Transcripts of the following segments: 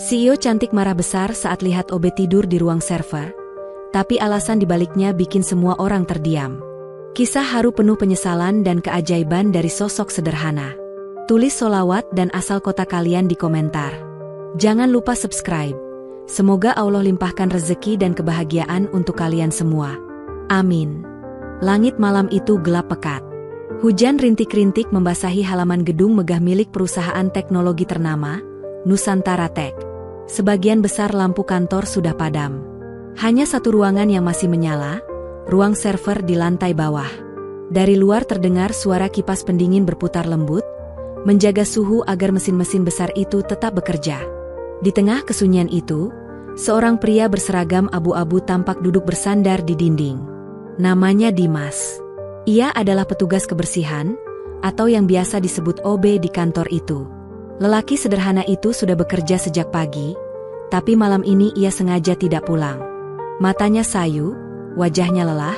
CEO cantik marah besar saat lihat OB tidur di ruang server, tapi alasan dibaliknya bikin semua orang terdiam. Kisah haru penuh penyesalan dan keajaiban dari sosok sederhana. Tulis solawat dan asal kota kalian di komentar. Jangan lupa subscribe. Semoga Allah limpahkan rezeki dan kebahagiaan untuk kalian semua. Amin. Langit malam itu gelap pekat. Hujan rintik-rintik membasahi halaman gedung megah milik perusahaan teknologi ternama, Nusantara Tech. Sebagian besar lampu kantor sudah padam. Hanya satu ruangan yang masih menyala, ruang server di lantai bawah. Dari luar terdengar suara kipas pendingin berputar lembut, menjaga suhu agar mesin-mesin besar itu tetap bekerja. Di tengah kesunyian itu, seorang pria berseragam abu-abu tampak duduk bersandar di dinding. Namanya Dimas. Ia adalah petugas kebersihan, atau yang biasa disebut OB di kantor itu. Lelaki sederhana itu sudah bekerja sejak pagi, tapi malam ini ia sengaja tidak pulang. Matanya sayu, wajahnya lelah,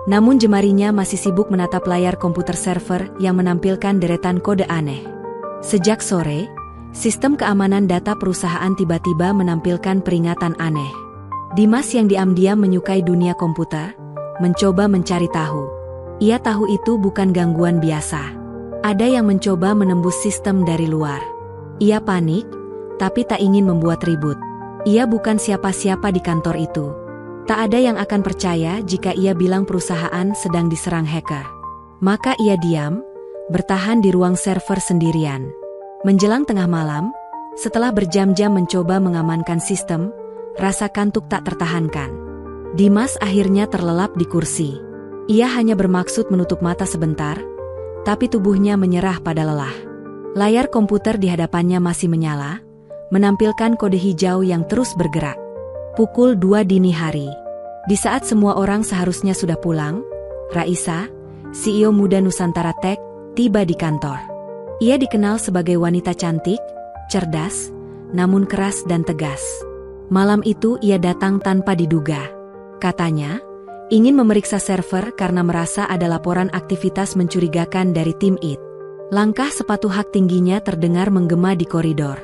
namun jemarinya masih sibuk menatap layar komputer server yang menampilkan deretan kode aneh. Sejak sore, sistem keamanan data perusahaan tiba-tiba menampilkan peringatan aneh. Dimas yang diam-diam menyukai dunia komputer, mencoba mencari tahu. Ia tahu itu bukan gangguan biasa. Ada yang mencoba menembus sistem dari luar. Ia panik, tapi tak ingin membuat ribut. Ia bukan siapa-siapa di kantor itu. Tak ada yang akan percaya jika ia bilang perusahaan sedang diserang hacker. Maka ia diam, bertahan di ruang server sendirian. Menjelang tengah malam, setelah berjam-jam mencoba mengamankan sistem, rasa kantuk tak tertahankan. Dimas akhirnya terlelap di kursi. Ia hanya bermaksud menutup mata sebentar, tapi tubuhnya menyerah pada lelah. Layar komputer di hadapannya masih menyala, menampilkan kode hijau yang terus bergerak. Pukul 2 dini hari. Di saat semua orang seharusnya sudah pulang, Raisa, CEO muda Nusantara Tech, tiba di kantor. Ia dikenal sebagai wanita cantik, cerdas, namun keras dan tegas. Malam itu ia datang tanpa diduga. Katanya, ingin memeriksa server karena merasa ada laporan aktivitas mencurigakan dari tim IT. Langkah sepatu hak tingginya terdengar menggema di koridor.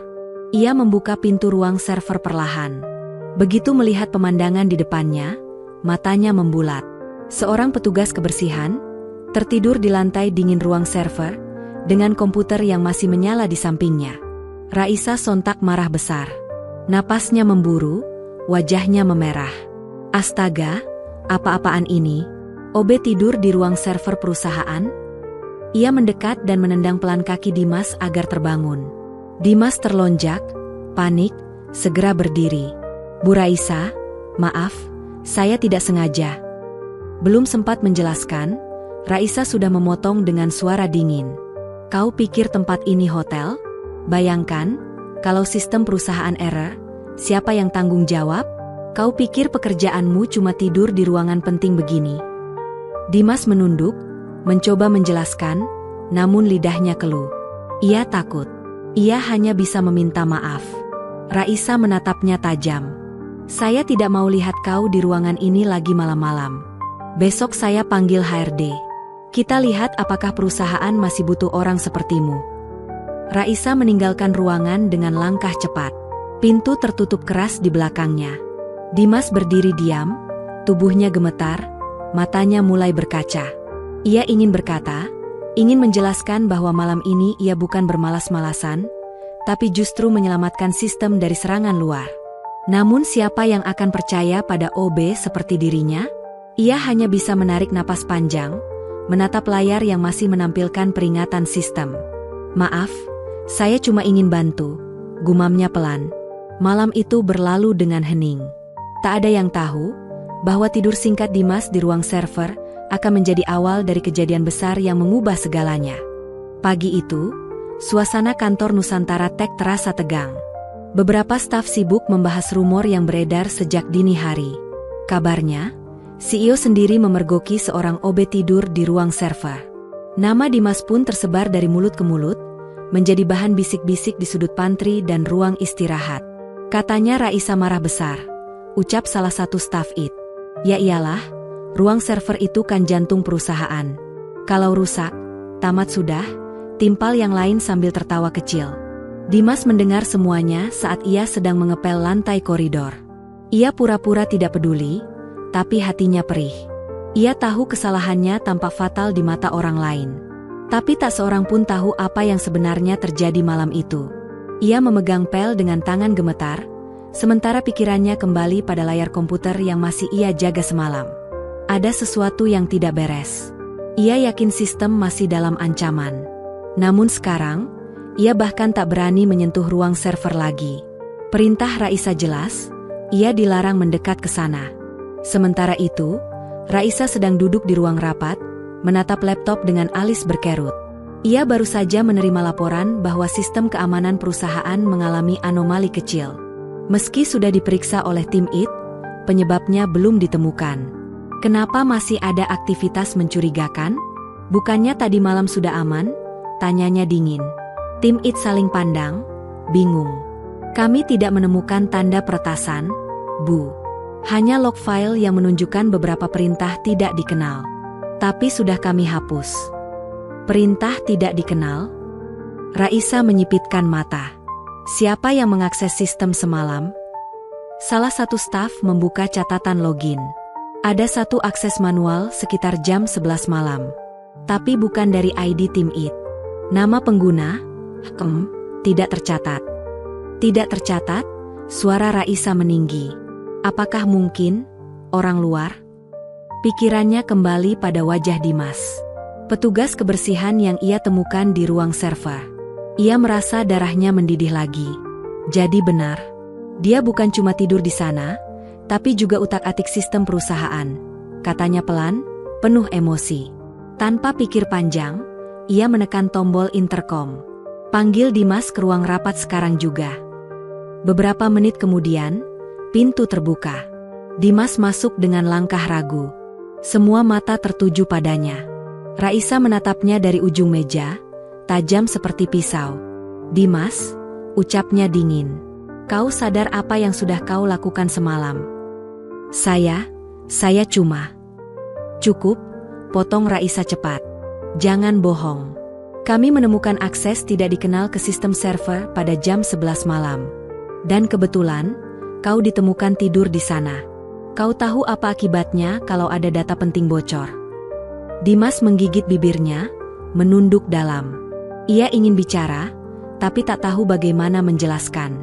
Ia membuka pintu ruang server perlahan. Begitu melihat pemandangan di depannya, matanya membulat. Seorang petugas kebersihan, tertidur di lantai dingin ruang server, dengan komputer yang masih menyala di sampingnya. Raisa sontak marah besar. Napasnya memburu, wajahnya memerah. Astaga! Apa-apaan ini? OB tidur di ruang server perusahaan? Ia mendekat dan menendang pelan kaki Dimas agar terbangun. Dimas terlonjak, panik, segera berdiri. Bu Raisa, maaf, saya tidak sengaja. Belum sempat menjelaskan, Raisa sudah memotong dengan suara dingin. Kau pikir tempat ini hotel? Bayangkan, kalau sistem perusahaan error, siapa yang tanggung jawab? Kau pikir pekerjaanmu cuma tidur di ruangan penting begini? Dimas menunduk, mencoba menjelaskan, namun lidahnya keluh. Ia takut. Ia hanya bisa meminta maaf. Raisa menatapnya tajam. Saya tidak mau lihat kau di ruangan ini lagi malam-malam. Besok saya panggil HRD. Kita lihat apakah perusahaan masih butuh orang sepertimu. Raisa meninggalkan ruangan dengan langkah cepat. Pintu tertutup keras di belakangnya. Dimas berdiri diam, tubuhnya gemetar, matanya mulai berkaca. Ia ingin berkata, ingin menjelaskan bahwa malam ini ia bukan bermalas-malasan, tapi justru menyelamatkan sistem dari serangan luar. Namun siapa yang akan percaya pada OB seperti dirinya? Ia hanya bisa menarik napas panjang, menatap layar yang masih menampilkan peringatan sistem. Maaf, saya cuma ingin bantu, gumamnya pelan. Malam itu berlalu dengan hening. Tak ada yang tahu bahwa tidur singkat Dimas di ruang server akan menjadi awal dari kejadian besar yang mengubah segalanya. Pagi itu, suasana kantor Nusantara Tech terasa tegang. Beberapa staf sibuk membahas rumor yang beredar sejak dini hari. Kabarnya, CEO sendiri memergoki seorang OB tidur di ruang server. Nama Dimas pun tersebar dari mulut ke mulut, menjadi bahan bisik-bisik di sudut pantry dan ruang istirahat. Katanya Raisa marah besar. Ucap salah satu staf IT. Ya iyalah, ruang server itu kan jantung perusahaan. Kalau rusak, tamat sudah, timpal yang lain sambil tertawa kecil. Dimas mendengar semuanya saat ia sedang mengepel lantai koridor. Ia pura-pura tidak peduli, tapi hatinya perih. Ia tahu kesalahannya tampak fatal di mata orang lain. Tapi tak seorang pun tahu apa yang sebenarnya terjadi malam itu. Ia memegang pel dengan tangan gemetar, sementara pikirannya kembali pada layar komputer yang masih ia jaga semalam. Ada sesuatu yang tidak beres. Ia yakin sistem masih dalam ancaman. Namun sekarang, ia bahkan tak berani menyentuh ruang server lagi. Perintah Raisa jelas, ia dilarang mendekat ke sana. Sementara itu, Raisa sedang duduk di ruang rapat, menatap laptop dengan alis berkerut. Ia baru saja menerima laporan bahwa sistem keamanan perusahaan mengalami anomali kecil. Meski sudah diperiksa oleh tim IT, penyebabnya belum ditemukan. Kenapa masih ada aktivitas mencurigakan? Bukannya tadi malam sudah aman? Tanyanya dingin. Tim IT saling pandang, bingung. Kami tidak menemukan tanda peretasan, Bu. Hanya log file yang menunjukkan beberapa perintah tidak dikenal. Tapi sudah kami hapus. Perintah tidak dikenal? Raisa menyipitkan mata. Siapa yang mengakses sistem semalam? Salah satu staf membuka catatan login. Ada satu akses manual sekitar jam 11 malam. Tapi bukan dari ID tim IT. Nama pengguna? Tidak tercatat. Tidak tercatat? Suara Raisa meninggi. Apakah mungkin orang luar? Pikirannya kembali pada wajah Dimas. Petugas kebersihan yang ia temukan di ruang server. Ia merasa darahnya mendidih lagi. Jadi benar. Dia bukan cuma tidur di sana, tapi juga utak-atik sistem perusahaan. Katanya pelan, penuh emosi. Tanpa pikir panjang, ia menekan tombol intercom. Panggil Dimas ke ruang rapat sekarang juga. Beberapa menit kemudian, pintu terbuka. Dimas masuk dengan langkah ragu. Semua mata tertuju padanya. Raisa menatapnya dari ujung meja, tajam seperti pisau. Dimas, ucapnya dingin. Kau sadar apa yang sudah kau lakukan semalam? Saya cuma. Cukup, potong Raisa cepat. Jangan bohong. Kami menemukan akses tidak dikenal ke sistem server pada jam 11 malam. Dan kebetulan, kau ditemukan tidur di sana. Kau tahu apa akibatnya kalau ada data penting bocor? Dimas menggigit bibirnya, menunduk dalam. Ia ingin bicara, tapi tak tahu bagaimana menjelaskan.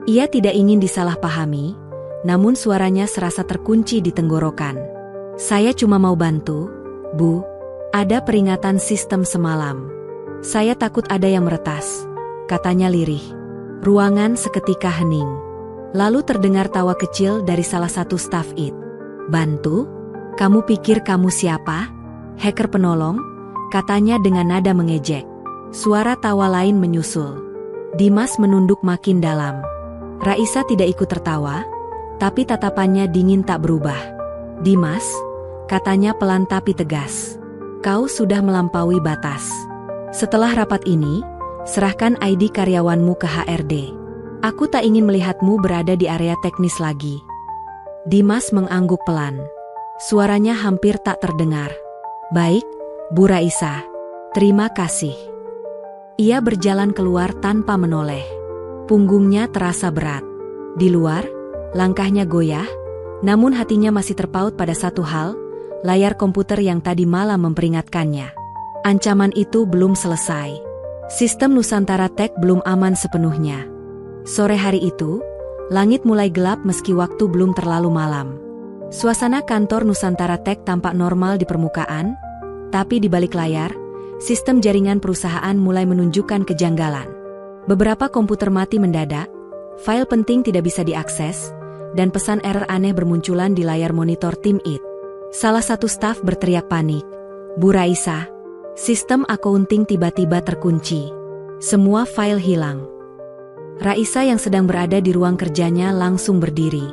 Ia tidak ingin disalahpahami, namun suaranya serasa terkunci di tenggorokan. Saya cuma mau bantu, Bu. Ada peringatan sistem semalam. Saya takut ada yang meretas, katanya lirih. Ruangan seketika hening. Lalu terdengar tawa kecil dari salah satu staf IT. Bantu? Kamu pikir kamu siapa? Hacker penolong? Katanya dengan nada mengejek. Suara tawa lain menyusul. Dimas menunduk makin dalam. Raisa tidak ikut tertawa, tapi tatapannya dingin tak berubah. Dimas, katanya pelan tapi tegas. Kau sudah melampaui batas. Setelah rapat ini, serahkan ID karyawanmu ke HRD. Aku tak ingin melihatmu berada di area teknis lagi. Dimas mengangguk pelan. Suaranya hampir tak terdengar. Baik, Bu Raisa. Terima kasih. Ia berjalan keluar tanpa menoleh. Punggungnya terasa berat. Di luar, langkahnya goyah, namun hatinya masih terpaut pada satu hal, layar komputer yang tadi malam memperingatkannya. Ancaman itu belum selesai. Sistem Nusantara Tech belum aman sepenuhnya. Sore hari itu, langit mulai gelap meski waktu belum terlalu malam. Suasana kantor Nusantara Tech tampak normal di permukaan, tapi di balik layar, sistem jaringan perusahaan mulai menunjukkan kejanggalan. Beberapa komputer mati mendadak, file penting tidak bisa diakses, dan pesan error aneh bermunculan di layar monitor tim IT. Salah satu staf berteriak panik. Bu Raisa, sistem accounting tiba-tiba terkunci. Semua file hilang. Raisa yang sedang berada di ruang kerjanya langsung berdiri.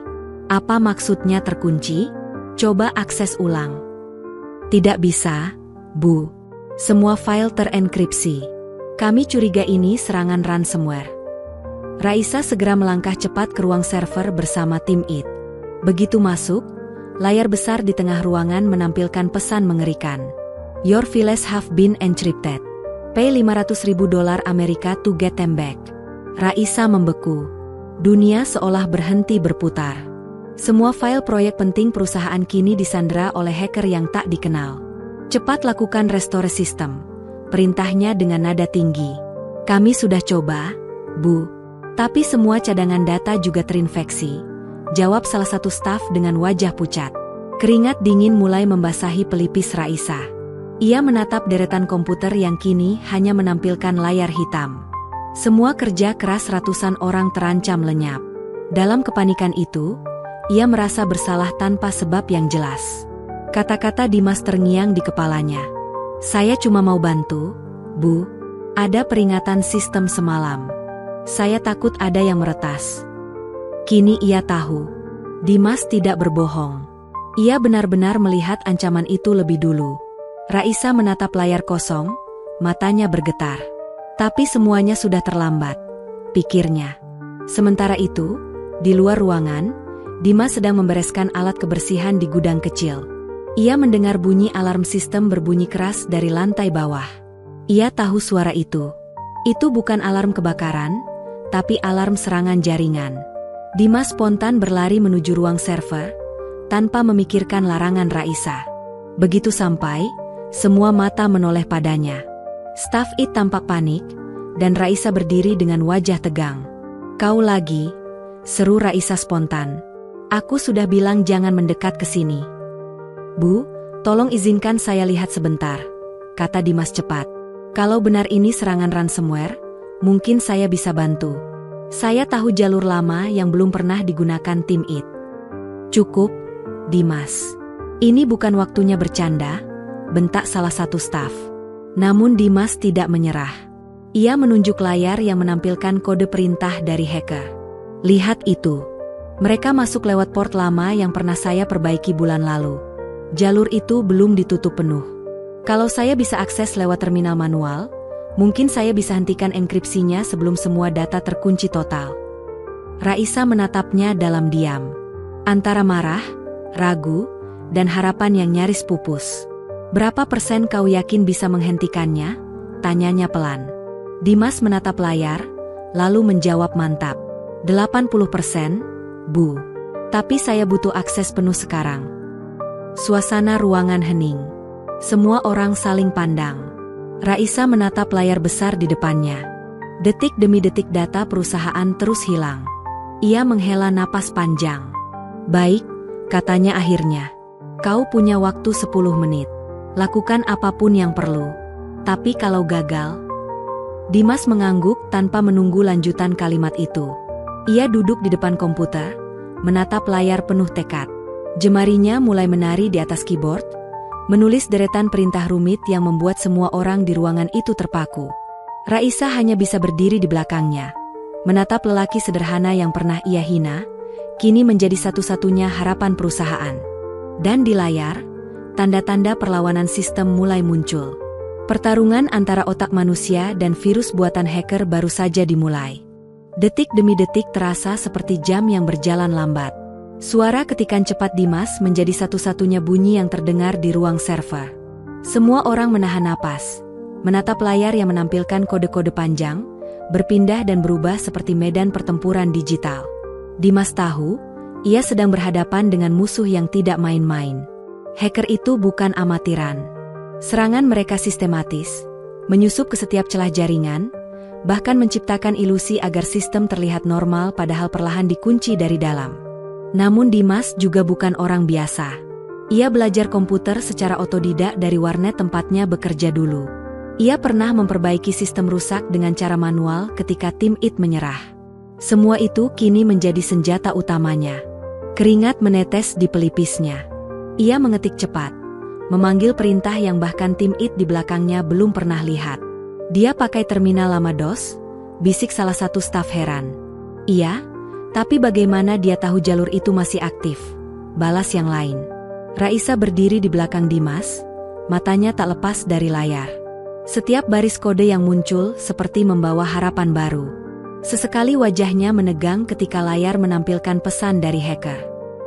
Apa maksudnya terkunci? Coba akses ulang. Tidak bisa, Bu. Semua file terenkripsi. Kami curiga ini serangan ransomware. Raisa segera melangkah cepat ke ruang server bersama tim IT. Begitu masuk, layar besar di tengah ruangan menampilkan pesan mengerikan. Your files have been encrypted. Pay $500,000 Amerika to get them back. Raisa membeku. Dunia seolah berhenti berputar. Semua file proyek penting perusahaan kini disandera oleh hacker yang tak dikenal. Cepat lakukan restore sistem, perintahnya dengan nada tinggi. Kami sudah coba, Bu. Tapi semua cadangan data juga terinfeksi, jawab salah satu staf dengan wajah pucat. Keringat dingin mulai membasahi pelipis Raisa. Ia menatap deretan komputer yang kini hanya menampilkan layar hitam. Semua kerja keras ratusan orang terancam lenyap. Dalam kepanikan itu, ia merasa bersalah tanpa sebab yang jelas. Kata-kata Dimas terngiang di kepalanya. Saya cuma mau bantu, Bu. Ada peringatan sistem semalam. Saya takut ada yang meretas. Kini ia tahu. Dimas tidak berbohong. Ia benar-benar melihat ancaman itu lebih dulu. Raisa menatap layar kosong, matanya bergetar. Tapi semuanya sudah terlambat, pikirnya. Sementara itu, di luar ruangan, Dimas sedang membereskan alat kebersihan di gudang kecil. Ia mendengar bunyi alarm sistem berbunyi keras dari lantai bawah. Ia tahu suara itu. Itu bukan alarm kebakaran, tapi alarm serangan jaringan. Dimas spontan berlari menuju ruang server, tanpa memikirkan larangan Raisa. Begitu sampai, semua mata menoleh padanya. Staf IT tampak panik, dan Raisa berdiri dengan wajah tegang. Kau lagi, seru Raisa spontan. Aku sudah bilang jangan mendekat ke sini. Bu, tolong izinkan saya lihat sebentar, kata Dimas cepat. Kalau benar ini serangan ransomware, mungkin saya bisa bantu. Saya tahu jalur lama yang belum pernah digunakan tim IT. Cukup, Dimas. Ini bukan waktunya bercanda, bentak salah satu staf. Namun Dimas tidak menyerah. Ia menunjuk layar yang menampilkan kode perintah dari hacker. Lihat itu. Mereka masuk lewat port lama yang pernah saya perbaiki bulan lalu. Jalur itu belum ditutup penuh. Kalau saya bisa akses lewat terminal manual, mungkin saya bisa hentikan enkripsinya sebelum semua data terkunci total. Raisa menatapnya dalam diam. Antara marah, ragu, dan harapan yang nyaris pupus. Berapa persen kau yakin bisa menghentikannya? Tanyanya pelan. Dimas menatap layar, lalu menjawab mantap. 80%, Bu. Tapi saya butuh akses penuh sekarang. Suasana ruangan hening. Semua orang saling pandang. Raisa menatap layar besar di depannya. Detik demi detik data perusahaan terus hilang. Ia menghela napas panjang. Baik, katanya akhirnya. Kau punya waktu 10 menit. Lakukan apapun yang perlu. Tapi kalau gagal... Dimas mengangguk tanpa menunggu lanjutan kalimat itu. Ia duduk di depan komputer, menatap layar penuh tekad. Jemarinya mulai menari di atas keyboard, menulis deretan perintah rumit yang membuat semua orang di ruangan itu terpaku. Raisa hanya bisa berdiri di belakangnya, menatap lelaki sederhana yang pernah ia hina, kini menjadi satu-satunya harapan perusahaan. Dan di layar, tanda-tanda perlawanan sistem mulai muncul. Pertarungan antara otak manusia dan virus buatan hacker baru saja dimulai. Detik demi detik terasa seperti jam yang berjalan lambat. Suara ketikan cepat Dimas menjadi satu-satunya bunyi yang terdengar di ruang server. Semua orang menahan napas, menatap layar yang menampilkan kode-kode panjang, berpindah dan berubah seperti medan pertempuran digital. Dimas tahu, ia sedang berhadapan dengan musuh yang tidak main-main. Hacker itu bukan amatiran. Serangan mereka sistematis, menyusup ke setiap celah jaringan, bahkan menciptakan ilusi agar sistem terlihat normal padahal perlahan dikunci dari dalam. Namun Dimas juga bukan orang biasa. Ia belajar komputer secara otodidak dari warnet tempatnya bekerja dulu. Ia pernah memperbaiki sistem rusak dengan cara manual ketika tim IT menyerah. Semua itu kini menjadi senjata utamanya. Keringat menetes di pelipisnya. Ia mengetik cepat, memanggil perintah yang bahkan tim IT di belakangnya belum pernah lihat. Dia pakai terminal lama DOS, bisik salah satu staf heran. Iya, tapi bagaimana dia tahu jalur itu masih aktif? Balas yang lain. Raisa berdiri di belakang Dimas, matanya tak lepas dari layar. Setiap baris kode yang muncul seperti membawa harapan baru. Sesekali wajahnya menegang ketika layar menampilkan pesan dari hacker.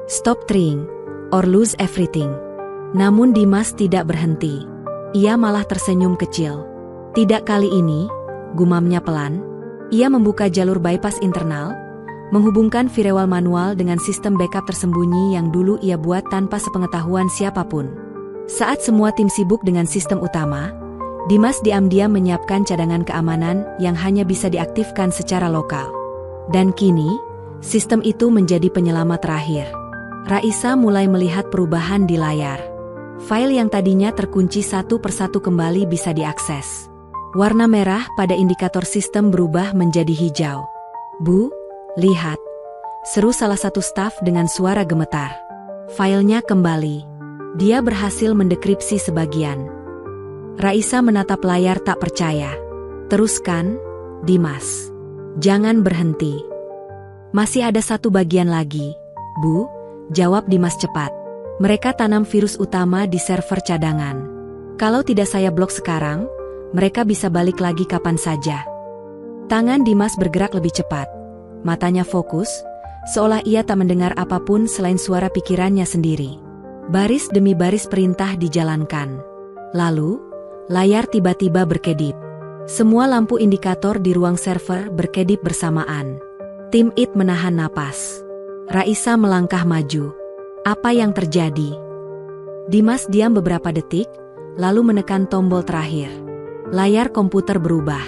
Stop trying, or lose everything. Namun Dimas tidak berhenti. Ia malah tersenyum kecil. Tidak kali ini, gumamnya pelan. Ia membuka jalur bypass internal, menghubungkan firewall manual dengan sistem backup tersembunyi yang dulu ia buat tanpa sepengetahuan siapapun. Saat semua tim sibuk dengan sistem utama, Dimas diam-diam menyiapkan cadangan keamanan yang hanya bisa diaktifkan secara lokal. Dan kini, sistem itu menjadi penyelamat terakhir. Raisa mulai melihat perubahan di layar. File yang tadinya terkunci satu persatu kembali bisa diakses. Warna merah pada indikator sistem berubah menjadi hijau. "Bu, lihat," seru salah satu staf dengan suara gemetar. Filenya kembali. Dia berhasil mendekripsi sebagian. Raisa menatap layar tak percaya. "Teruskan, Dimas. Jangan berhenti." "Masih ada satu bagian lagi, Bu," jawab Dimas cepat. "Mereka tanam virus utama di server cadangan. Kalau tidak saya blok sekarang, mereka bisa balik lagi kapan saja." Tangan Dimas bergerak lebih cepat. Matanya fokus, seolah ia tak mendengar apapun selain suara pikirannya sendiri. Baris demi baris perintah dijalankan. Lalu, layar tiba-tiba berkedip. Semua lampu indikator di ruang server berkedip bersamaan. Tim IT menahan napas. Raisa melangkah maju. Apa yang terjadi? Dimas diam beberapa detik, lalu menekan tombol terakhir. Layar komputer berubah.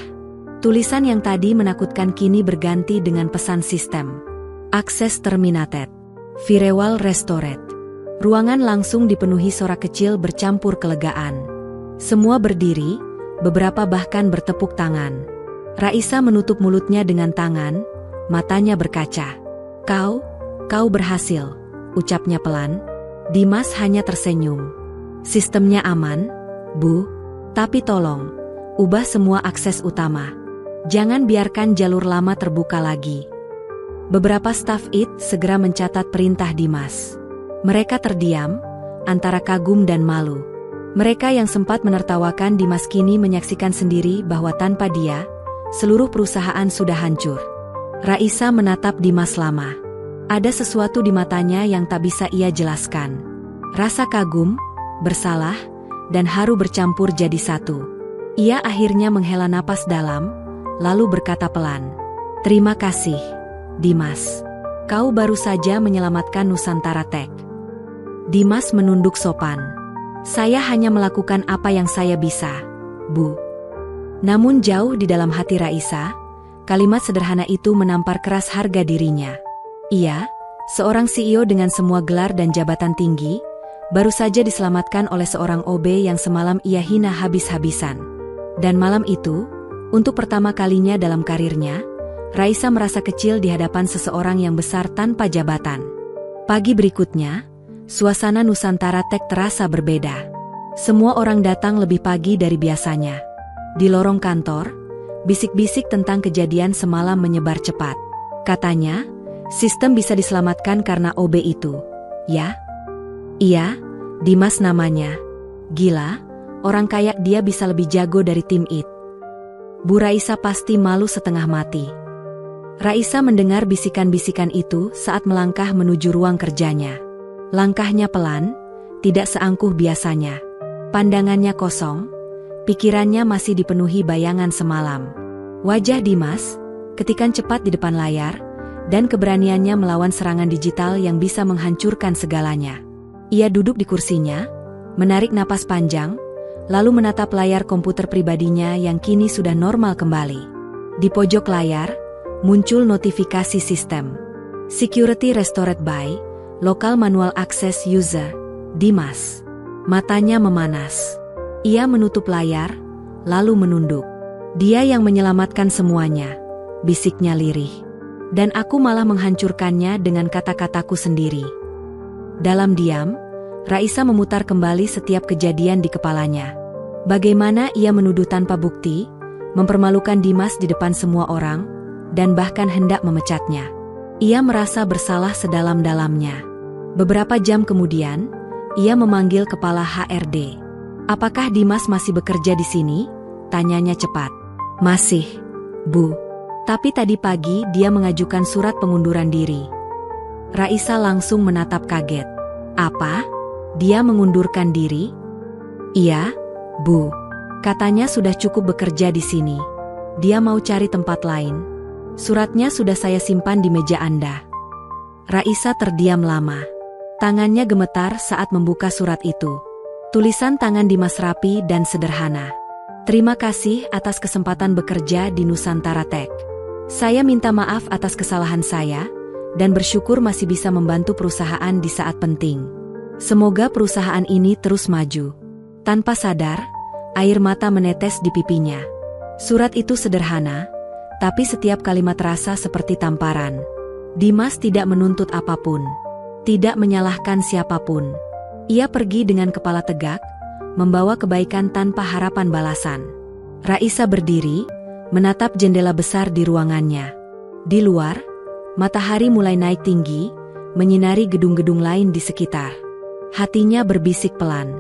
Tulisan yang tadi menakutkan kini berganti dengan pesan sistem. "Access terminated. Firewall restored." Ruangan langsung dipenuhi sorak kecil bercampur kelegaan. Semua berdiri, beberapa bahkan bertepuk tangan. Raisa menutup mulutnya dengan tangan, matanya berkaca. Kau berhasil," ucapnya pelan. Dimas hanya tersenyum. "Sistemnya aman, Bu. Tapi tolong, ubah semua akses utama. Jangan biarkan jalur lama terbuka lagi." Beberapa staf IT segera mencatat perintah Dimas. Mereka terdiam, antara kagum dan malu. Mereka yang sempat menertawakan Dimas kini menyaksikan sendiri bahwa tanpa dia, seluruh perusahaan sudah hancur. Raisa menatap Dimas lama. Ada sesuatu di matanya yang tak bisa ia jelaskan. Rasa kagum, bersalah, dan haru bercampur jadi satu. Ia akhirnya menghela napas dalam, lalu berkata pelan, "Terima kasih, Dimas. Kau baru saja menyelamatkan Nusantara Tech." Dimas menunduk sopan. "Saya hanya melakukan apa yang saya bisa, Bu." Namun jauh di dalam hati Raisa, kalimat sederhana itu menampar keras harga dirinya. Ia, seorang CEO dengan semua gelar dan jabatan tinggi, baru saja diselamatkan oleh seorang OB yang semalam ia hina habis-habisan. Dan malam itu, untuk pertama kalinya dalam karirnya, Raisa merasa kecil di hadapan seseorang yang besar tanpa jabatan. Pagi berikutnya, suasana Nusantara Tech terasa berbeda. Semua orang datang lebih pagi dari biasanya. Di lorong kantor, bisik-bisik tentang kejadian semalam menyebar cepat. Katanya, sistem bisa diselamatkan karena OB itu. Ya? Iya, Dimas namanya. Gila, orang kayak dia bisa lebih jago dari tim IT. Bu Raisa pasti malu setengah mati. Raisa mendengar bisikan-bisikan itu saat melangkah menuju ruang kerjanya. Langkahnya pelan, tidak seangkuh biasanya. Pandangannya kosong, pikirannya masih dipenuhi bayangan semalam. Wajah Dimas, ketikan cepat di depan layar, dan keberaniannya melawan serangan digital yang bisa menghancurkan segalanya. Ia duduk di kursinya, menarik napas panjang, lalu menatap layar komputer pribadinya yang kini sudah normal kembali. Di pojok layar, muncul notifikasi sistem. Security restored by Local Manual Access User, Dimas. Matanya memanas. Ia menutup layar, lalu menunduk. "Dia yang menyelamatkan semuanya," bisiknya lirih. "Dan aku malah menghancurkannya dengan kata-kataku sendiri." Dalam diam, Raisa memutar kembali setiap kejadian di kepalanya. Bagaimana ia menuduh tanpa bukti, mempermalukan Dimas di depan semua orang, dan bahkan hendak memecatnya. Ia merasa bersalah sedalam-dalamnya. Beberapa jam kemudian, ia memanggil kepala HRD. "Apakah Dimas masih bekerja di sini?" tanyanya cepat. "Masih, Bu. Tapi tadi pagi dia mengajukan surat pengunduran diri." Raisa langsung menatap kaget. "Apa? Dia mengundurkan diri?" "Iya, Bu. Katanya sudah cukup bekerja di sini. Dia mau cari tempat lain." Suratnya sudah saya simpan di meja Anda. Raisa terdiam lama. Tangannya gemetar saat membuka surat itu. Tulisan tangan Dimas rapi dan sederhana. Terima kasih atas kesempatan bekerja di Nusantara Tech. Saya minta maaf atas kesalahan saya, dan bersyukur masih bisa membantu perusahaan di saat penting. Semoga perusahaan ini terus maju. Tanpa sadar, air mata menetes di pipinya. Surat itu sederhana, tapi setiap kalimat terasa seperti tamparan. Dimas tidak menuntut apapun, tidak menyalahkan siapapun. Ia pergi dengan kepala tegak, membawa kebaikan tanpa harapan balasan. Raisa berdiri, menatap jendela besar di ruangannya. Di luar, matahari mulai naik tinggi, menyinari gedung-gedung lain di sekitar. Hatinya berbisik pelan.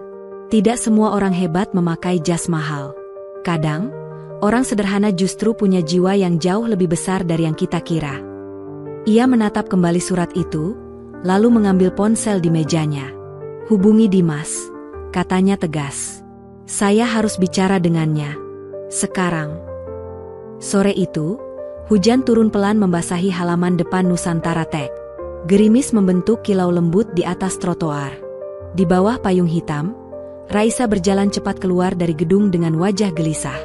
Tidak semua orang hebat memakai jas mahal. Kadang, orang sederhana justru punya jiwa yang jauh lebih besar dari yang kita kira. Ia menatap kembali surat itu, lalu mengambil ponsel di mejanya. Hubungi Dimas, katanya tegas. Saya harus bicara dengannya. Sekarang. Sore itu, hujan turun pelan membasahi halaman depan Nusantara Tech. Gerimis membentuk kilau lembut di atas trotoar. Di bawah payung hitam, Raisa berjalan cepat keluar dari gedung dengan wajah gelisah.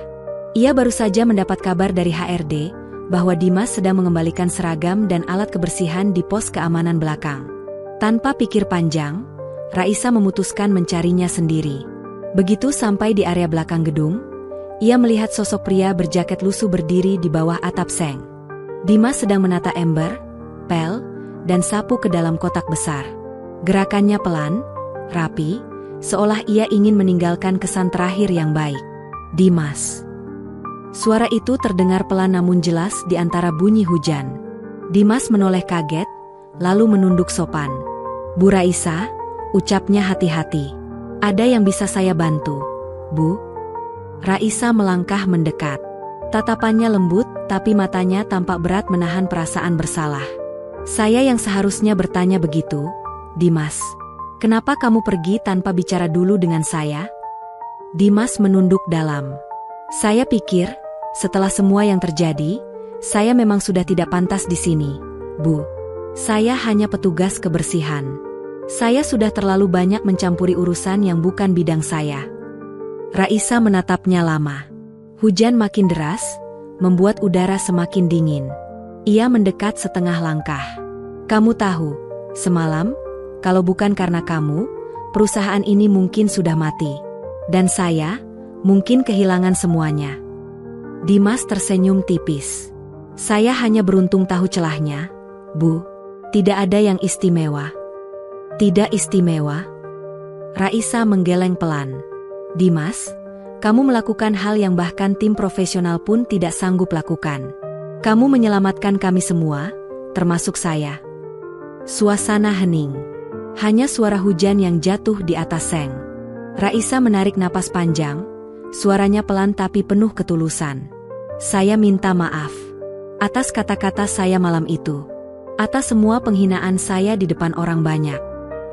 Ia baru saja mendapat kabar dari HRD bahwa Dimas sedang mengembalikan seragam dan alat kebersihan di pos keamanan belakang. Tanpa pikir panjang, Raisa memutuskan mencarinya sendiri. Begitu sampai di area belakang gedung, ia melihat sosok pria berjaket lusuh berdiri di bawah atap seng. Dimas sedang menata ember, pel, dan sapu ke dalam kotak besar. Gerakannya pelan, rapi, seolah ia ingin meninggalkan kesan terakhir yang baik. Dimas. Suara itu terdengar pelan namun jelas di antara bunyi hujan. Dimas menoleh kaget, lalu menunduk sopan. Bu Raisa, ucapnya hati-hati. Ada yang bisa saya bantu, Bu? Raisa melangkah mendekat. Tatapannya lembut, tapi matanya tampak berat menahan perasaan bersalah. Saya yang seharusnya bertanya begitu, Dimas. Kenapa kamu pergi tanpa bicara dulu dengan saya? Dimas menunduk dalam. Saya pikir, setelah semua yang terjadi, saya memang sudah tidak pantas di sini, Bu. Saya hanya petugas kebersihan. Saya sudah terlalu banyak mencampuri urusan yang bukan bidang saya. Raisa menatapnya lama. Hujan makin deras, membuat udara semakin dingin. Ia mendekat setengah langkah. Kamu tahu, semalam, kalau bukan karena kamu, perusahaan ini mungkin sudah mati. Dan saya, mungkin kehilangan semuanya. Dimas tersenyum tipis. Saya hanya beruntung tahu celahnya, Bu. Tidak ada yang istimewa. Tidak istimewa? Raisa menggeleng pelan. Dimas, kamu melakukan hal yang bahkan tim profesional pun tidak sanggup lakukan. Kamu menyelamatkan kami semua, termasuk saya. Suasana hening. Hanya suara hujan yang jatuh di atas seng. Raisa menarik napas panjang, suaranya pelan tapi penuh ketulusan. Saya minta maaf atas kata-kata saya malam itu. Atas semua penghinaan saya di depan orang banyak.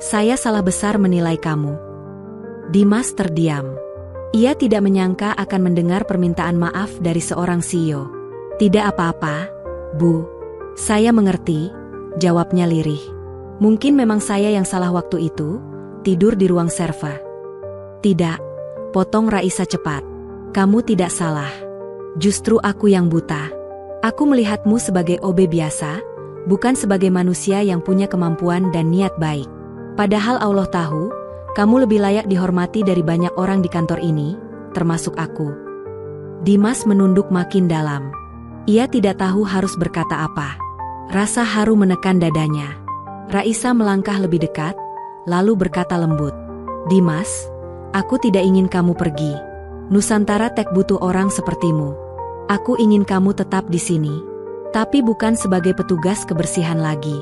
Saya salah besar menilai kamu. Dimas terdiam. Ia tidak menyangka akan mendengar permintaan maaf dari seorang CEO. Tidak apa-apa, Bu. Saya mengerti, jawabnya lirih. Mungkin memang saya yang salah waktu itu, tidur di ruang server. Tidak, potong Raisa cepat. Kamu tidak salah. Justru aku yang buta. Aku melihatmu sebagai OB biasa, bukan sebagai manusia yang punya kemampuan dan niat baik. Padahal Allah tahu, kamu lebih layak dihormati dari banyak orang di kantor ini, termasuk aku. Dimas menunduk makin dalam. Ia tidak tahu harus berkata apa. Rasa haru menekan dadanya. Raisa melangkah lebih dekat, lalu berkata lembut. Dimas, aku tidak ingin kamu pergi. Nusantara Tech butuh orang sepertimu. Aku ingin kamu tetap di sini. Tapi bukan sebagai petugas kebersihan lagi.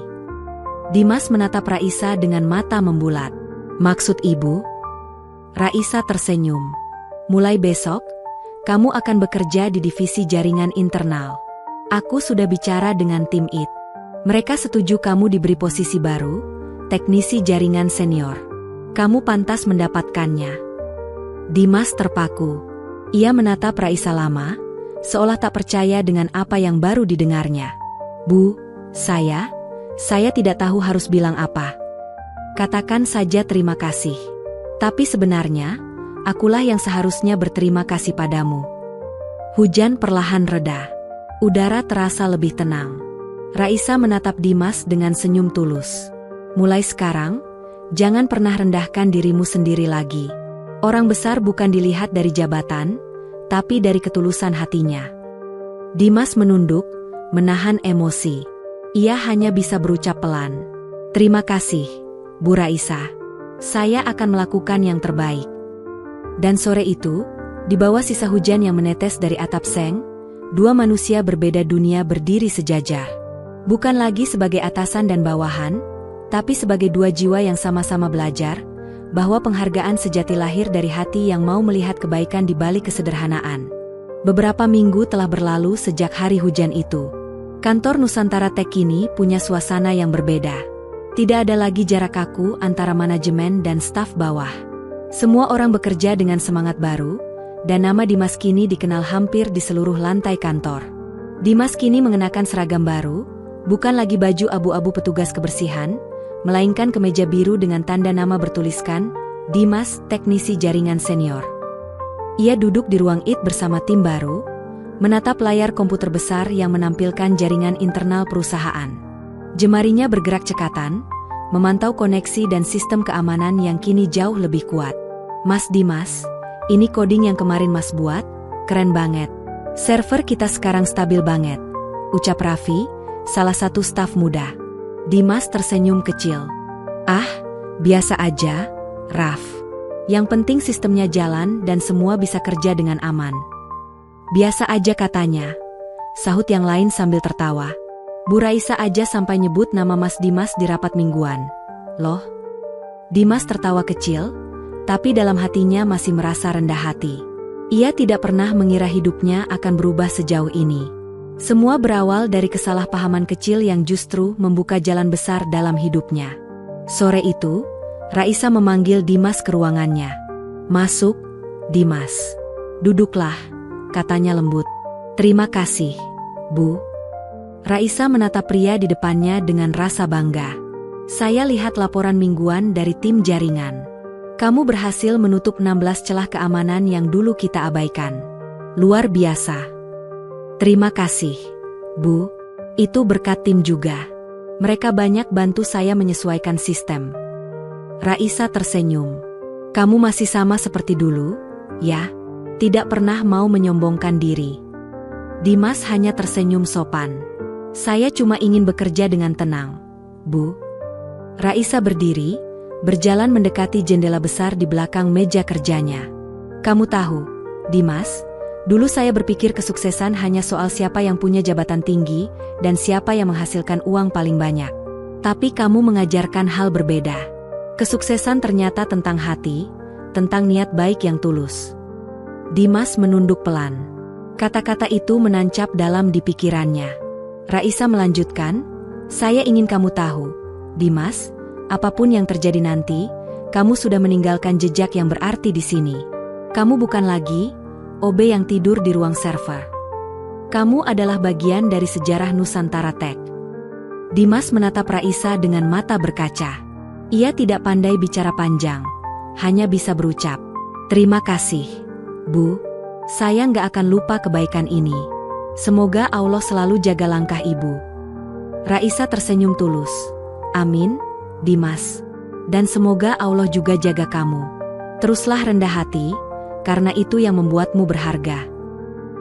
Dimas menatap Raisa dengan mata membulat. Maksud ibu? Raisa tersenyum. Mulai besok, kamu akan bekerja di divisi jaringan internal. Aku sudah bicara dengan tim IT. Mereka setuju kamu diberi posisi baru, teknisi jaringan senior. Kamu pantas mendapatkannya. Dimas terpaku. Ia menatap Raisa lama, seolah tak percaya dengan apa yang baru didengarnya. Bu, saya tidak tahu harus bilang apa. Katakan saja terima kasih. Tapi sebenarnya, akulah yang seharusnya berterima kasih padamu. Hujan perlahan reda. Udara terasa lebih tenang. Raisa menatap Dimas dengan senyum tulus. Mulai sekarang, jangan pernah rendahkan dirimu sendiri lagi. Orang besar bukan dilihat dari jabatan, tapi dari ketulusan hatinya. Dimas menunduk, menahan emosi. Ia hanya bisa berucap pelan. Terima kasih, Bu Raisa. Saya akan melakukan yang terbaik. Dan sore itu, di bawah sisa hujan yang menetes dari atap seng, dua manusia berbeda dunia berdiri sejajar. Bukan lagi sebagai atasan dan bawahan, tapi sebagai dua jiwa yang sama-sama belajar, bahwa penghargaan sejati lahir dari hati yang mau melihat kebaikan di balik kesederhanaan. Beberapa minggu telah berlalu sejak hari hujan itu. Kantor Nusantara Tech kini punya suasana yang berbeda. Tidak ada lagi jarak kaku antara manajemen dan staf bawah. Semua orang bekerja dengan semangat baru, dan nama Dimas kini dikenal hampir di seluruh lantai kantor. Dimas kini mengenakan seragam baru, bukan lagi baju abu-abu petugas kebersihan, melainkan kemeja biru dengan tanda nama bertuliskan, Dimas, teknisi jaringan senior. Ia duduk di ruang IT bersama tim baru, menatap layar komputer besar yang menampilkan jaringan internal perusahaan. Jemarinya bergerak cekatan, memantau koneksi dan sistem keamanan yang kini jauh lebih kuat. Mas Dimas, ini coding yang kemarin Mas buat, keren banget. Server kita sekarang stabil banget, ucap Raffi, salah satu staf muda. Dimas tersenyum kecil. Ah, biasa aja, Raf. Yang penting sistemnya jalan dan semua bisa kerja dengan aman. Biasa aja katanya, sahut yang lain sambil tertawa. Bu Raisa aja sampai nyebut nama Mas Dimas di rapat mingguan. Loh? Dimas tertawa kecil, tapi dalam hatinya masih merasa rendah hati. Ia tidak pernah mengira hidupnya akan berubah sejauh ini. Semua berawal dari kesalahpahaman kecil yang justru membuka jalan besar dalam hidupnya. Sore itu, Raisa memanggil Dimas ke ruangannya. Masuk, Dimas. Duduklah, katanya lembut. Terima kasih, Bu. Raisa menatap pria di depannya dengan rasa bangga. Saya lihat laporan mingguan dari tim jaringan. Kamu berhasil menutup 16 celah keamanan yang dulu kita abaikan. Luar biasa. Terima kasih, Bu. Itu berkat tim juga. Mereka banyak bantu saya menyesuaikan sistem. Raisa tersenyum. Kamu masih sama seperti dulu, ya? Tidak pernah mau menyombongkan diri. Dimas hanya tersenyum sopan. Saya cuma ingin bekerja dengan tenang, Bu. Raisa berdiri, berjalan mendekati jendela besar di belakang meja kerjanya. Kamu tahu, Dimas, dulu saya berpikir kesuksesan hanya soal siapa yang punya jabatan tinggi dan siapa yang menghasilkan uang paling banyak. Tapi kamu mengajarkan hal berbeda. Kesuksesan ternyata tentang hati, tentang niat baik yang tulus. Dimas menunduk pelan. Kata-kata itu menancap dalam di pikirannya. Raisa melanjutkan, saya ingin kamu tahu, Dimas, apapun yang terjadi nanti, kamu sudah meninggalkan jejak yang berarti di sini. Kamu bukan lagi OB yang tidur di ruang server. Kamu adalah bagian dari sejarah Nusantara Tech. Dimas menatap Raisa dengan mata berkaca. Ia tidak pandai bicara panjang, hanya bisa berucap, terima kasih, Bu. Saya nggak akan lupa kebaikan ini. Semoga Allah selalu jaga langkah Ibu. Raisa tersenyum tulus. Amin, Dimas. Dan semoga Allah juga jaga kamu. Teruslah rendah hati, karena itu yang membuatmu berharga.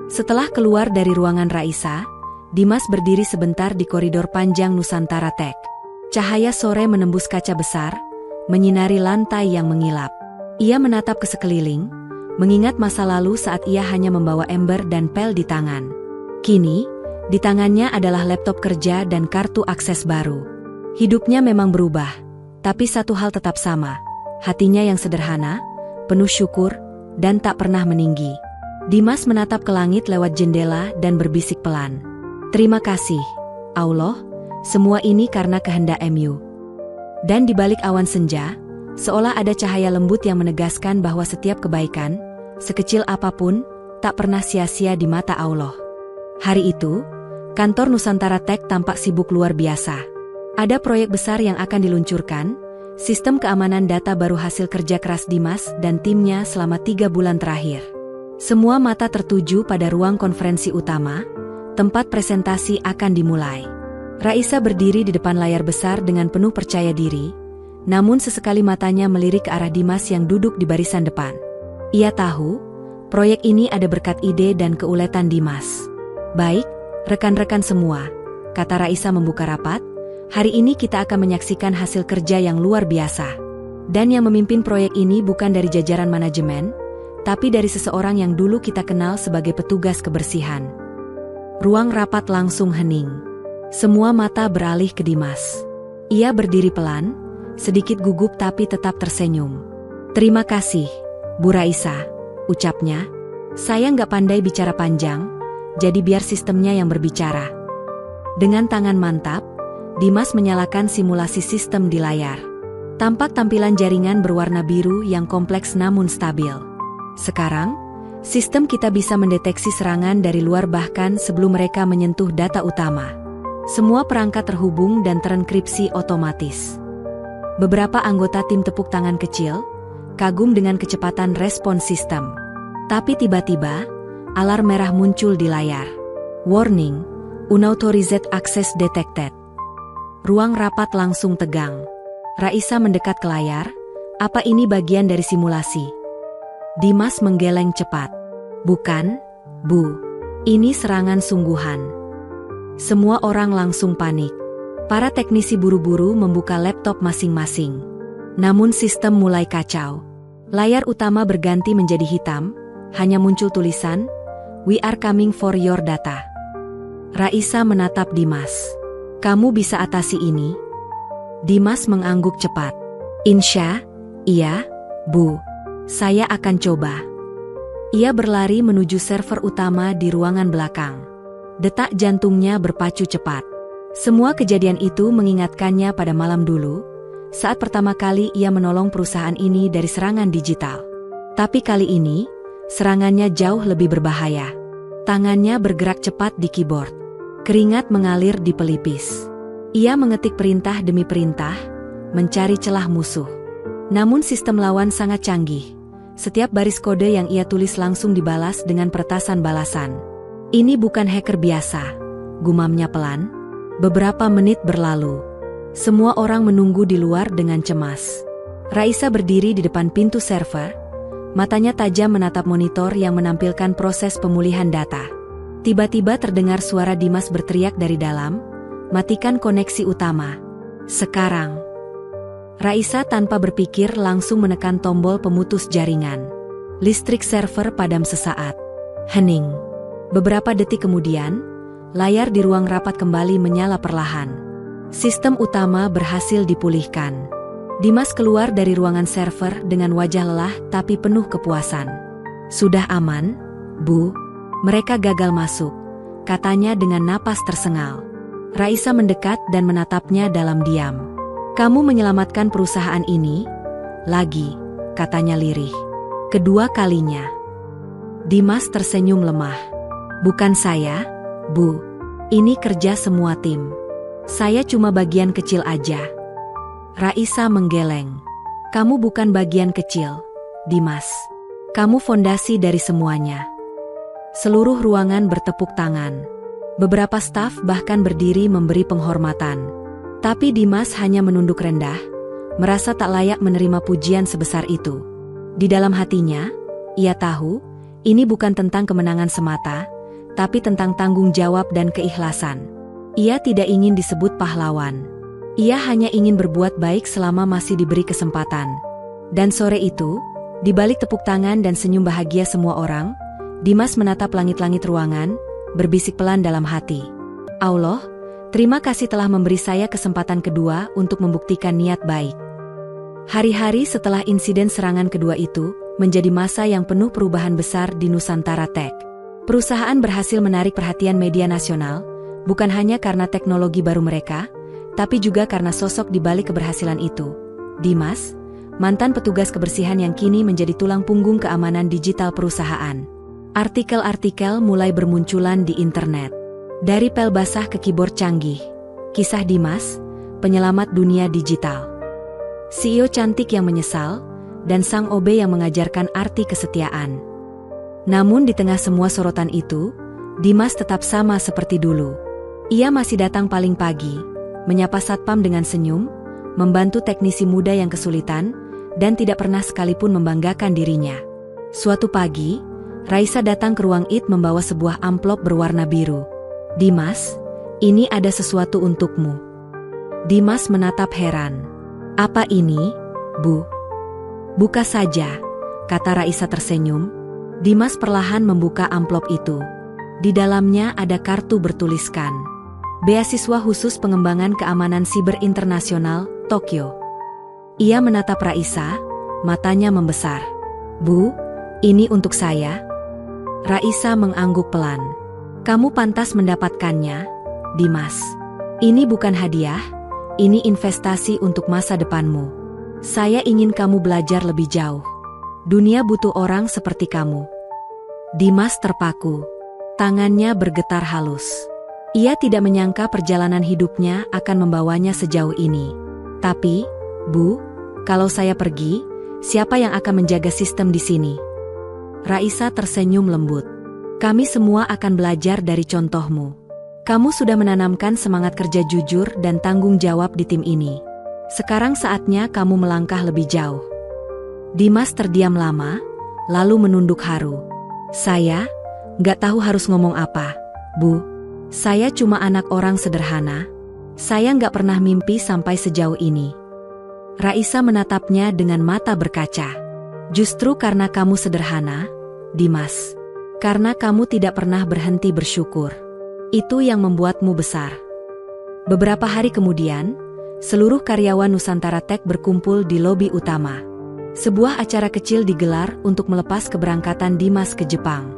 Setelah keluar dari ruangan Raisa, Dimas berdiri sebentar di koridor panjang Nusantara Tech. Cahaya sore menembus kaca besar, menyinari lantai yang mengilap. Ia menatap ke sekeliling, mengingat masa lalu saat ia hanya membawa ember dan pel di tangan. Kini, di tangannya adalah laptop kerja dan kartu akses baru. Hidupnya memang berubah, tapi satu hal tetap sama. Hatinya yang sederhana, penuh syukur, dan tak pernah meninggi. Dimas menatap ke langit lewat jendela dan berbisik pelan. Terima kasih, Allah, semua ini karena kehendak MU. Dan di balik awan senja, seolah ada cahaya lembut yang menegaskan bahwa setiap kebaikan, sekecil apapun, tak pernah sia-sia di mata Allah. Hari itu, kantor Nusantara Tech tampak sibuk luar biasa. Ada proyek besar yang akan diluncurkan, sistem keamanan data baru hasil kerja keras Dimas dan timnya selama 3 bulan terakhir. Semua mata tertuju pada ruang konferensi utama, tempat presentasi akan dimulai. Raisa berdiri di depan layar besar dengan penuh percaya diri, namun sesekali matanya melirik ke arah Dimas yang duduk di barisan depan. Ia tahu, proyek ini ada berkat ide dan keuletan Dimas. Baik, rekan-rekan semua, kata Raisa membuka rapat, hari ini kita akan menyaksikan hasil kerja yang luar biasa. Dan yang memimpin proyek ini bukan dari jajaran manajemen, tapi dari seseorang yang dulu kita kenal sebagai petugas kebersihan. Ruang rapat langsung hening. Semua mata beralih ke Dimas. Ia berdiri pelan, sedikit gugup tapi tetap tersenyum. Terima kasih, Bu Raisa, ucapnya. Saya nggak pandai bicara panjang, jadi biar sistemnya yang berbicara. Dengan tangan mantap, Dimas menyalakan simulasi sistem di layar. Tampak tampilan jaringan berwarna biru yang kompleks namun stabil. Sekarang, sistem kita bisa mendeteksi serangan dari luar bahkan sebelum mereka menyentuh data utama. Semua perangkat terhubung dan terenkripsi otomatis. Beberapa anggota tim tepuk tangan kecil, kagum dengan kecepatan respons sistem. Tapi tiba-tiba, alarm merah muncul di layar. Warning, unauthorized access detected. Ruang rapat langsung tegang. Raisa mendekat ke layar, apa ini bagian dari simulasi? Dimas menggeleng cepat. Bukan, Bu. Ini serangan sungguhan. Semua orang langsung panik. Para teknisi buru-buru membuka laptop masing-masing. Namun sistem mulai kacau. Layar utama berganti menjadi hitam, hanya muncul tulisan, "We are coming for your data." Raisa menatap Dimas. Kamu bisa atasi ini? Dimas mengangguk cepat. Insya, iya, Bu. Saya akan coba. Ia berlari menuju server utama di ruangan belakang. Detak jantungnya berpacu cepat. Semua kejadian itu mengingatkannya pada malam dulu, saat pertama kali ia menolong perusahaan ini dari serangan digital. Tapi kali ini, serangannya jauh lebih berbahaya. Tangannya bergerak cepat di keyboard. Keringat mengalir di pelipis. Ia mengetik perintah demi perintah, mencari celah musuh. Namun sistem lawan sangat canggih. Setiap baris kode yang ia tulis langsung dibalas dengan peretasan balasan. Ini bukan hacker biasa, gumamnya pelan. Beberapa menit berlalu. Semua orang menunggu di luar dengan cemas. Raisa berdiri di depan pintu server, matanya tajam menatap monitor yang menampilkan proses pemulihan data. Tiba-tiba terdengar suara Dimas berteriak dari dalam, matikan koneksi utama. Sekarang. Raisa tanpa berpikir langsung menekan tombol pemutus jaringan. Listrik server padam sesaat. Hening. Beberapa detik kemudian, layar di ruang rapat kembali menyala perlahan. Sistem utama berhasil dipulihkan. Dimas keluar dari ruangan server dengan wajah lelah tapi penuh kepuasan. Sudah aman, Bu. Mereka gagal masuk, katanya dengan napas tersengal. Raisa mendekat dan menatapnya dalam diam. Kamu menyelamatkan perusahaan ini? Lagi, katanya lirih. Kedua kalinya. Dimas tersenyum lemah. Bukan saya, Bu. Ini kerja semua tim. Saya cuma bagian kecil aja. Raisa menggeleng. Kamu bukan bagian kecil, Dimas. Kamu fondasi dari semuanya. Seluruh ruangan bertepuk tangan. Beberapa staf bahkan berdiri memberi penghormatan. Tapi Dimas hanya menunduk rendah, merasa tak layak menerima pujian sebesar itu. Di dalam hatinya, ia tahu, ini bukan tentang kemenangan semata, tapi tentang tanggung jawab dan keikhlasan. Ia tidak ingin disebut pahlawan. Ia hanya ingin berbuat baik selama masih diberi kesempatan. Dan sore itu, di balik tepuk tangan dan senyum bahagia semua orang, Dimas menatap langit-langit ruangan, berbisik pelan dalam hati. Allah, terima kasih telah memberi saya kesempatan kedua untuk membuktikan niat baik. Hari-hari setelah insiden serangan kedua itu, menjadi masa yang penuh perubahan besar di Nusantara Tech. Perusahaan berhasil menarik perhatian media nasional, bukan hanya karena teknologi baru mereka, tapi juga karena sosok di balik keberhasilan itu. Dimas, mantan petugas kebersihan yang kini menjadi tulang punggung keamanan digital perusahaan. Artikel-artikel mulai bermunculan di internet. Dari pel basah ke keyboard canggih, kisah Dimas, penyelamat dunia digital. CEO cantik yang menyesal, dan sang OB yang mengajarkan arti kesetiaan. Namun di tengah semua sorotan itu, Dimas tetap sama seperti dulu. Ia masih datang paling pagi, menyapa satpam dengan senyum, membantu teknisi muda yang kesulitan, dan tidak pernah sekalipun membanggakan dirinya. Suatu pagi, Raisa datang ke ruang IT membawa sebuah amplop berwarna biru. "Dimas, ini ada sesuatu untukmu." Dimas menatap heran. "Apa ini, Bu?" "Buka saja," kata Raisa tersenyum. Dimas perlahan membuka amplop itu. Di dalamnya ada kartu bertuliskan, "Beasiswa khusus pengembangan keamanan siber internasional, Tokyo." Ia menatap Raisa, matanya membesar. "Bu, ini untuk saya?" Raisa mengangguk pelan. "Kamu pantas mendapatkannya, Dimas. Ini bukan hadiah, ini investasi untuk masa depanmu. Saya ingin kamu belajar lebih jauh. Dunia butuh orang seperti kamu." Dimas terpaku. Tangannya bergetar halus. Ia tidak menyangka perjalanan hidupnya akan membawanya sejauh ini. "Tapi, Bu, kalau saya pergi, siapa yang akan menjaga sistem di sini?" Raisa tersenyum lembut. "Kami semua akan belajar dari contohmu. Kamu sudah menanamkan semangat kerja jujur dan tanggung jawab di tim ini. Sekarang saatnya kamu melangkah lebih jauh." Dimas terdiam lama, lalu menunduk haru. "Saya nggak tahu harus ngomong apa, Bu. Saya cuma anak orang sederhana. Saya nggak pernah mimpi sampai sejauh ini." Raisa menatapnya dengan mata berkaca. "Justru karena kamu sederhana, Dimas. Karena kamu tidak pernah berhenti bersyukur. Itu yang membuatmu besar." Beberapa hari kemudian, seluruh karyawan Nusantara Tech berkumpul di lobi utama. Sebuah acara kecil digelar untuk melepas keberangkatan Dimas ke Jepang.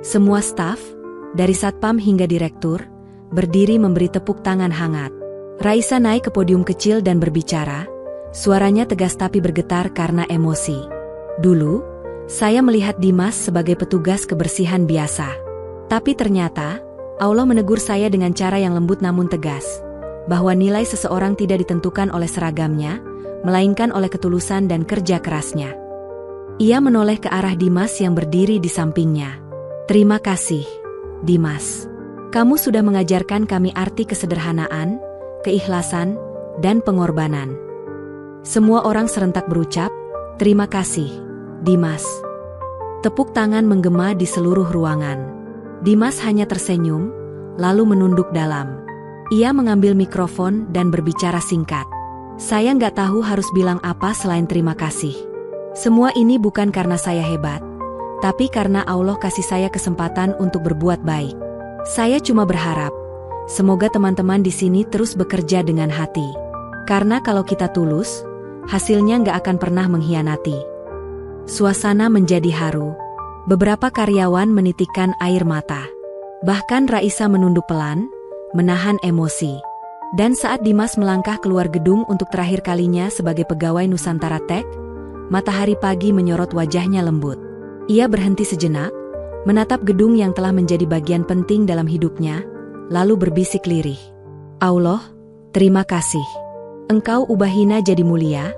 Semua staf, dari satpam hingga direktur, berdiri memberi tepuk tangan hangat. Raisa naik ke podium kecil dan berbicara, suaranya tegas tapi bergetar karena emosi. "Dulu, saya melihat Dimas sebagai petugas kebersihan biasa. Tapi ternyata, Allah menegur saya dengan cara yang lembut namun tegas, bahwa nilai seseorang tidak ditentukan oleh seragamnya, melainkan oleh ketulusan dan kerja kerasnya." Ia menoleh ke arah Dimas yang berdiri di sampingnya. "Terima kasih, Dimas. Kamu sudah mengajarkan kami arti kesederhanaan, keikhlasan, dan pengorbanan." Semua orang serentak berucap, "Terima kasih, Dimas." Tepuk tangan menggema di seluruh ruangan. Dimas hanya tersenyum, lalu menunduk dalam. Ia mengambil mikrofon dan berbicara singkat. "Saya nggak tahu harus bilang apa selain terima kasih. Semua ini bukan karena saya hebat, tapi karena Allah kasih saya kesempatan untuk berbuat baik. Saya cuma berharap, semoga teman-teman di sini terus bekerja dengan hati. Karena kalau kita tulus, hasilnya nggak akan pernah mengkhianati." Suasana menjadi haru. Beberapa karyawan menitikkan air mata. Bahkan Raisa menunduk pelan, menahan emosi. Dan saat Dimas melangkah keluar gedung untuk terakhir kalinya sebagai pegawai Nusantara Tech, matahari pagi menyorot wajahnya lembut. Ia berhenti sejenak, menatap gedung yang telah menjadi bagian penting dalam hidupnya, lalu berbisik lirih. "Allah, terima kasih. Engkau ubah hina jadi mulia,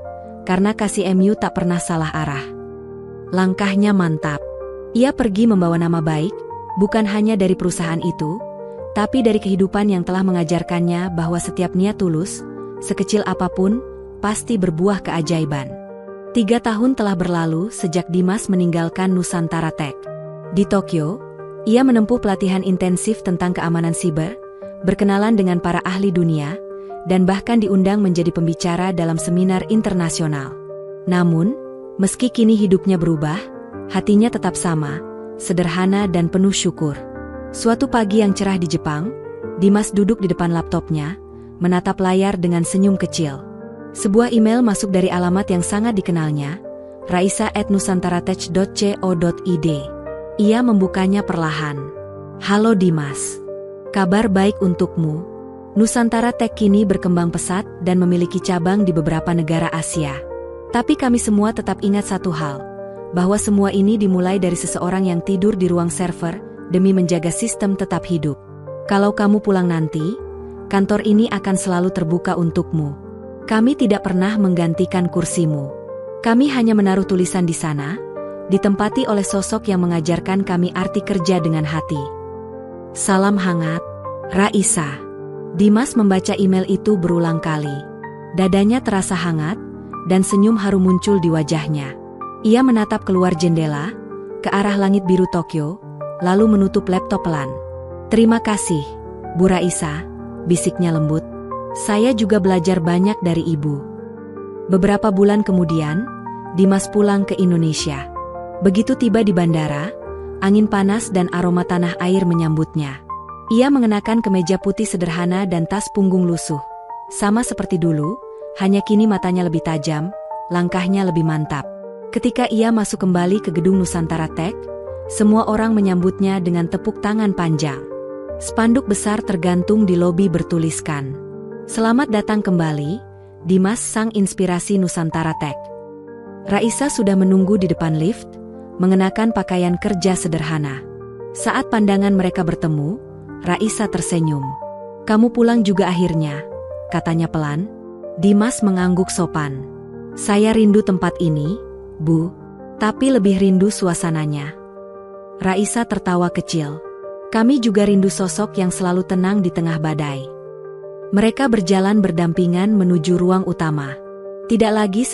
karena kasih MU tak pernah salah arah." Langkahnya mantap. Ia pergi membawa nama baik, bukan hanya dari perusahaan itu, tapi dari kehidupan yang telah mengajarkannya bahwa setiap niat tulus, sekecil apapun, pasti berbuah keajaiban. 3 tahun telah berlalu sejak Dimas meninggalkan Nusantara Tech. Di Tokyo, ia menempuh pelatihan intensif tentang keamanan siber, berkenalan dengan para ahli dunia, dan bahkan diundang menjadi pembicara dalam seminar internasional. Namun, meski kini hidupnya berubah, hatinya tetap sama, sederhana dan penuh syukur. Suatu pagi yang cerah di Jepang, Dimas duduk di depan laptopnya, menatap layar dengan senyum kecil. Sebuah email masuk dari alamat yang sangat dikenalnya, raisa@nusantaratech.co.id. Ia membukanya perlahan. "Halo Dimas. Kabar baik untukmu. Nusantara Tech kini berkembang pesat dan memiliki cabang di beberapa negara Asia. Tapi kami semua tetap ingat satu hal, bahwa semua ini dimulai dari seseorang yang tidur di ruang server demi menjaga sistem tetap hidup. Kalau kamu pulang nanti, kantor ini akan selalu terbuka untukmu. Kami tidak pernah menggantikan kursimu. Kami hanya menaruh tulisan di sana, ditempati oleh sosok yang mengajarkan kami arti kerja dengan hati. Salam hangat, Raisa. Dimas membaca email itu berulang kali. Dadanya terasa hangat, dan senyum haru muncul di wajahnya. Ia menatap keluar jendela, ke arah langit biru Tokyo, lalu menutup laptop pelan. Terima kasih, Bu Raisa, bisiknya lembut. Saya juga belajar banyak dari ibu. Beberapa bulan kemudian, Dimas pulang ke Indonesia. Begitu tiba di bandara, angin panas dan aroma tanah air menyambutnya. Ia mengenakan kemeja putih sederhana dan tas punggung lusuh. Sama seperti dulu, hanya kini matanya lebih tajam, langkahnya lebih mantap. Ketika ia masuk kembali ke gedung Nusantara Tech, semua orang menyambutnya dengan tepuk tangan panjang. Spanduk besar tergantung di lobi bertuliskan, "Selamat datang kembali, Dimas sang inspirasi Nusantara Tech." Raisa sudah menunggu di depan lift, mengenakan pakaian kerja sederhana. Saat pandangan mereka bertemu, Raisa tersenyum. "Kamu pulang juga akhirnya," katanya pelan. Dimas mengangguk sopan. "Saya rindu tempat ini, Bu, tapi lebih rindu suasananya." Raisa tertawa kecil. "Kami juga rindu sosok yang selalu tenang di tengah badai." Mereka berjalan berdampingan menuju ruang utama. Tidak lagi